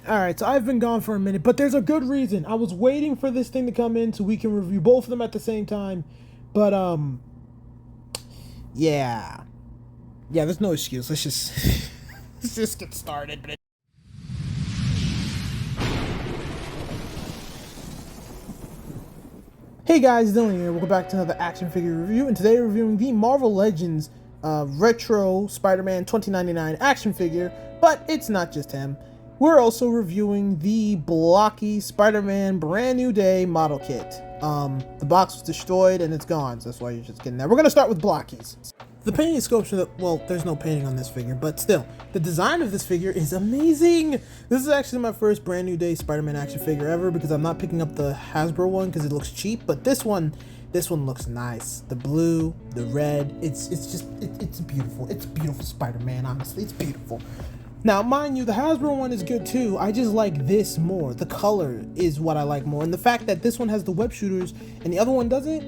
Alright, so I've been gone for a minute, but there's a good reason. I was waiting for this thing to come in so we can review both of them at the same time. But, yeah. Yeah, there's no excuse. Let's just, let's just get started. Hey guys, Dylan here. Welcome back to another action figure review, and today we're reviewing the Marvel Legends Retro Spider-Man 2099 action figure, but it's not just him. We're also reviewing the blocky Spider-Man Brand New Day model kit. The box was destroyed and it's gone, so that's why you're just getting that. We're gonna start with blockies. The painting sculpture, well, there's no painting on this figure, but still, the design of this figure is amazing. This is actually my first Brand New Day Spider-Man action figure ever, because I'm not picking up the Hasbro one because it looks cheap, but this one looks nice. The blue, the red, it's beautiful. It's beautiful Spider-Man, honestly, it's beautiful. Now, mind you, the Hasbro one is good too. I just like this more. The color is what I like more, and the fact that this one has the web shooters and the other one doesn't,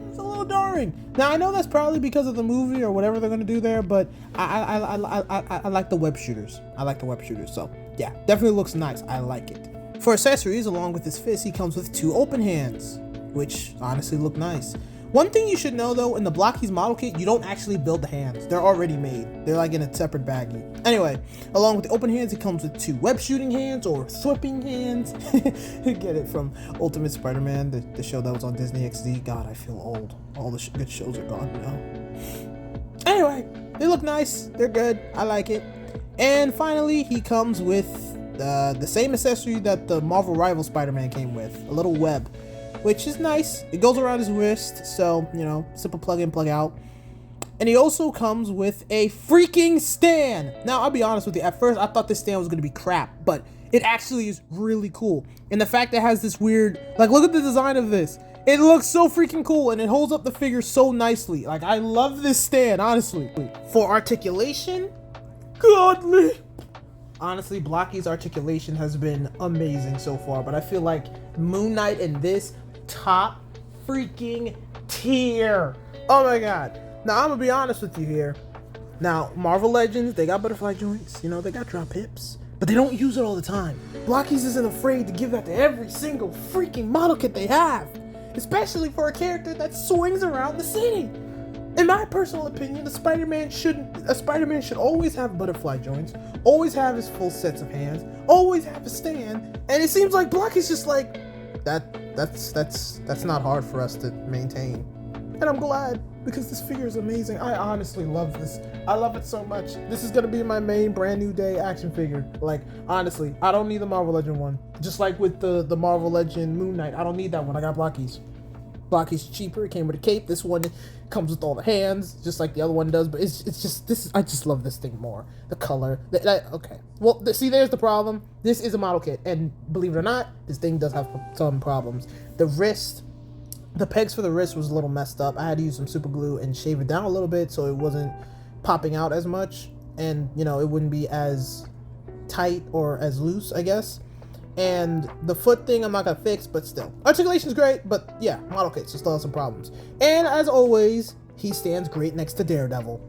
it's a little jarring. Now, I know that's probably because of the movie or whatever they're gonna do there, but I like the web shooters. I like the web shooters, so yeah, definitely looks nice. I like it. For accessories, along with his fist, he comes with 2 open hands, which honestly look nice. One thing you should know though, in the Blockies model kit, you don't actually build the hands. They're already made. They're like in a separate baggie. Anyway, along with the open hands, it comes with 2 web shooting hands or thwipping hands. Get it from Ultimate Spider-Man, the show that was on Disney XD. God, I feel old. All the good shows are gone now. Anyway, they look nice. They're good. I like it. And finally, he comes with the same accessory that the Marvel Rival Spider-Man came with, a little web, which is nice. It goes around his wrist, so, you know, simple plug in, plug out. And he also comes with a freaking stand. Now, I'll be honest with you, at first I thought this stand was going to be crap, but it actually is really cool. And the fact that it has this weird, like, look at the design of this. It looks so freaking cool, and it holds up the figure so nicely. Like, I love this stand, honestly. For articulation, godly. Honestly, Blocky's articulation has been amazing so far, but I feel like Moon Knight and this, top freaking tier. Oh my god. Now, I'm gonna be honest with you here. Now, Marvel Legends, they got butterfly joints, you know, they got drop hips, but they don't use it all the time. Blocky's isn't afraid to give that to every single freaking model kit they have, especially for a character that swings around the city. In my personal opinion, a Spider-Man should always have butterfly joints, always have his full sets of hands, always have a stand, and it seems like Blocky's just like, that's not hard for us to maintain. And I'm glad, because this figure is amazing. I honestly love this. I love it so much. This is gonna be my main Brand New Day action figure. Like, honestly, I don't need the Marvel Legend one. Just like with the Marvel Legend Moon Knight, I don't need that one. I got Blocky's. Blocky's cheaper. It came with a cape. This one comes with all the hands, just like the other one does. But it's just this. I just love this thing more. The color. Okay. Well, see, there's the problem. This is a model kit, and believe it or not, this thing does have some problems. The wrist, the pegs for the wrist was a little messed up. I had to use some super glue and shave it down a little bit so it wasn't popping out as much, and you know, it wouldn't be as tight or as loose, I guess. And the foot thing I'm not gonna fix, but still, articulation's great. But yeah, model kits still have some problems. And as always, he stands great next to Daredevil.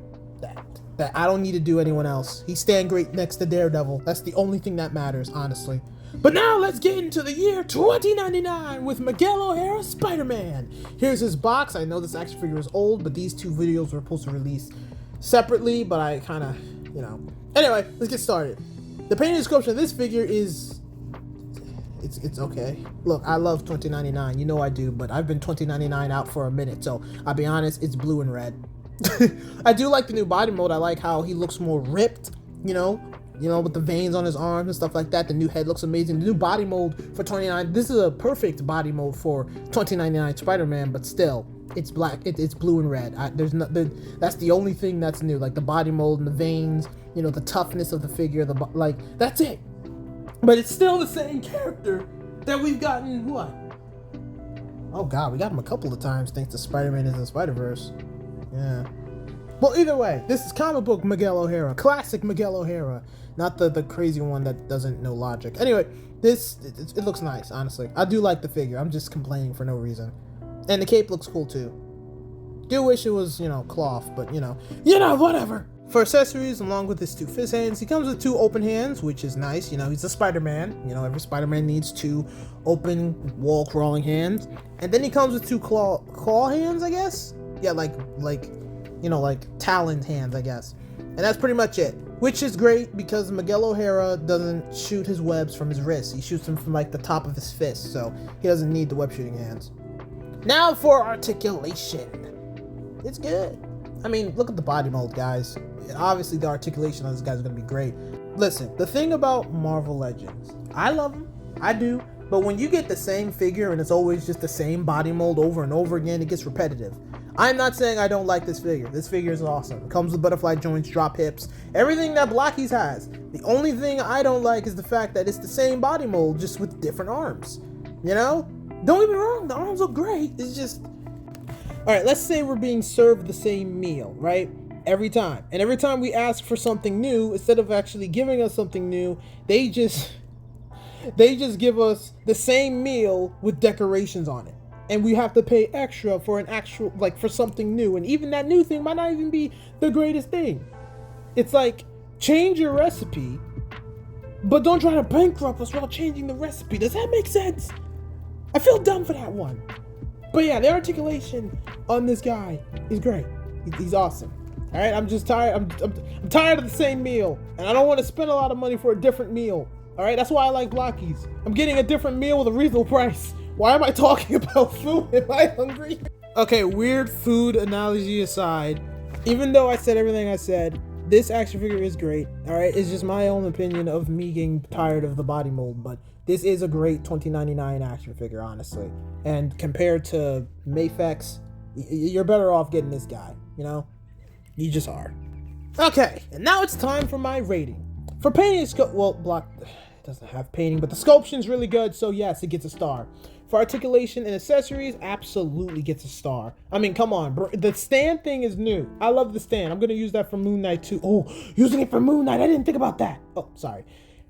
That I don't need to do anyone else. He stands great next to Daredevil. That's the only thing that matters, honestly. But now let's get into the year 2099 with Miguel O'Hara Spider-Man. Here's his box. I know this action figure is old, but these 2 videos were supposed to release separately, but I kind of, you know. Anyway, let's get started. The painting description of this figure is, it's okay. Look, I love 2099, you know I do, but I've been 2099 out for a minute, so I'll be honest, it's blue and red. I do like the new body mold. I like how he looks more ripped, you know, with the veins on his arms and stuff like that. The new head looks amazing. The new body mold for 29, this is a perfect body mold for 2099 Spider-Man, but still, it's black, it's blue and red. That's the only thing that's new, like the body mold and the veins, you know, the toughness of the figure, like, that's it. But it's still the same character that we've gotten, what? Oh god, we got him a couple of times thanks to Spider-Man Into the Spider-Verse. Yeah. Well, either way, this is comic book Miguel O'Hara. Classic Miguel O'Hara. Not the crazy one that doesn't know logic. Anyway, it looks nice, honestly. I do like the figure. I'm just complaining for no reason. And the cape looks cool, too. Do wish it was, you know, cloth, but, you know, whatever. For accessories, along with his 2 fist hands, he comes with 2 open hands, which is nice. You know, he's a Spider-Man. You know, every Spider-Man needs 2 open wall crawling hands. And then he comes with 2 claw hands, I guess. Yeah, like taloned hands, I guess. And that's pretty much it. Which is great because Miguel O'Hara doesn't shoot his webs from his wrist. He shoots them from like the top of his fist, so he doesn't need the web shooting hands. Now for articulation. It's good. I mean, look at the body mold, guys. Obviously, the articulation on this guy's gonna be great. Listen, the thing about Marvel Legends, I love them, I do, but when you get the same figure and it's always just the same body mold over and over again, it gets repetitive. I'm not saying I don't like this figure. This figure is awesome. It comes with butterfly joints, drop hips, everything that blokees has. The only thing I don't like is the fact that it's the same body mold, just with different arms. You know? Don't get me wrong, the arms look great. It's just... Alright, let's say we're being served the same meal, right? Every time. And every time we ask for something new, instead of actually giving us something new, they just give us the same meal with decorations on it. And we have to pay extra for an actual, like, for something new. And even that new thing might not even be the greatest thing. It's like, change your recipe, but don't try to bankrupt us while changing the recipe. Does that make sense? I feel dumb for that one. But yeah, the articulation on this guy is great. He's awesome. All right, I'm just tired. I'm tired of the same meal, and I don't want to spend a lot of money for a different meal. All right, that's why I like blokees. I'm getting a different meal with a reasonable price. Why am I talking about food? Am I hungry? Okay, weird food analogy aside, even though I said everything I said, this action figure is great. All right, it's just my own opinion of me getting tired of the body mold, but this is a great $20.99 action figure, honestly. And compared to Mafex, you're better off getting this guy, you know? You just are. Okay, and now it's time for my rating. For painting, block doesn't have painting, but the sculption's really good, so yes, it gets a star. For articulation and accessories, absolutely gets a star. I mean, come on, bro. The stand thing is new. I love the stand. I'm gonna use that for Moon Knight too. Oh, using it for Moon Knight. I didn't think about that. Oh, sorry.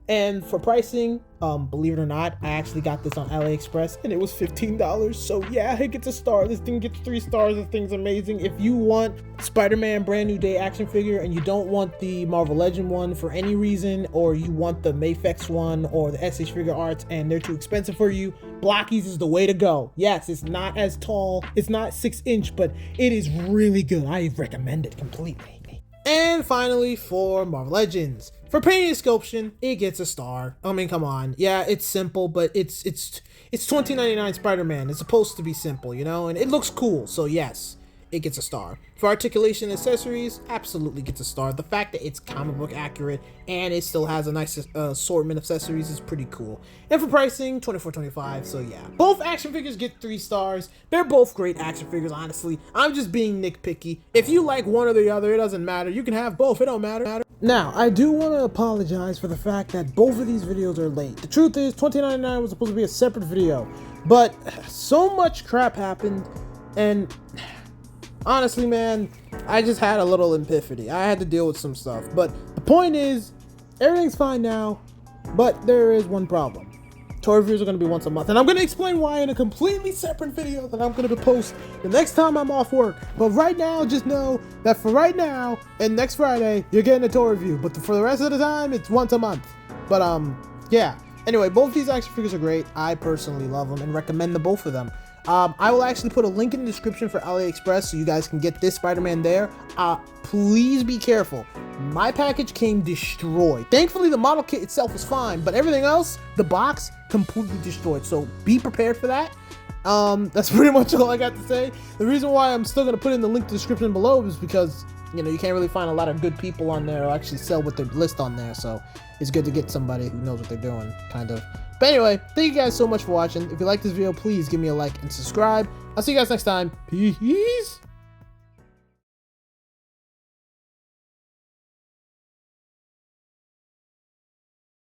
And for pricing, believe it or not, I actually got this on AliExpress and it was $15. So yeah, it gets a star. This thing gets 3 stars. This thing's amazing. If you want Spider-Man Brand New Day action figure and you don't want the Marvel Legend one for any reason, or you want the Mafex one or the SH Figure Arts and they're too expensive for you, blokees is the way to go. Yes, it's not as tall. It's not 6-inch, but it is really good. I recommend it completely. And finally, for Marvel Legends. For painting and sculption, it gets a star. I mean, come on. Yeah, it's simple, but it's $20.99 Spider-Man. It's supposed to be simple, you know? And it looks cool, so yes, it gets a star. For articulation and accessories, absolutely gets a star. The fact that it's comic book accurate and it still has a nice assortment of accessories is pretty cool. And for pricing, $24.25, so yeah. Both action figures get 3 stars. They're both great action figures, honestly. I'm just being nitpicky. If you like one or the other, it doesn't matter. You can have both, it don't matter. Now, I do want to apologize for the fact that both of these videos are late. The truth is, $20.99 was supposed to be a separate video, but so much crap happened, and honestly, man, I just had a little epiphany. I had to deal with some stuff, but the point is, everything's fine now, but there is one problem. Toy reviews are going to be once a month, and I'm going to explain why in a completely separate video that I'm going to post the next time I'm off work. But right now, just know that for right now and next Friday, you're getting a toy review, but for the rest of the time, it's once a month. But yeah. Anyway, both these action figures are great. I personally love them and recommend the both of them. I will actually put a link in the description for AliExpress so you guys can get this Spider-Man there. Please be careful. My package came destroyed. Thankfully, the model kit itself was fine, but everything else, the box, completely destroyed. So be prepared for that. That's pretty much all I got to say. The reason why I'm still going to put in the link to the description below is because, you know, you can't really find a lot of good people on there who actually sell with their list on there. So it's good to get somebody who knows what they're doing, kind of. But anyway, thank you guys so much for watching. If you like this video, please give me a like and subscribe. I'll see you guys next time. Peace.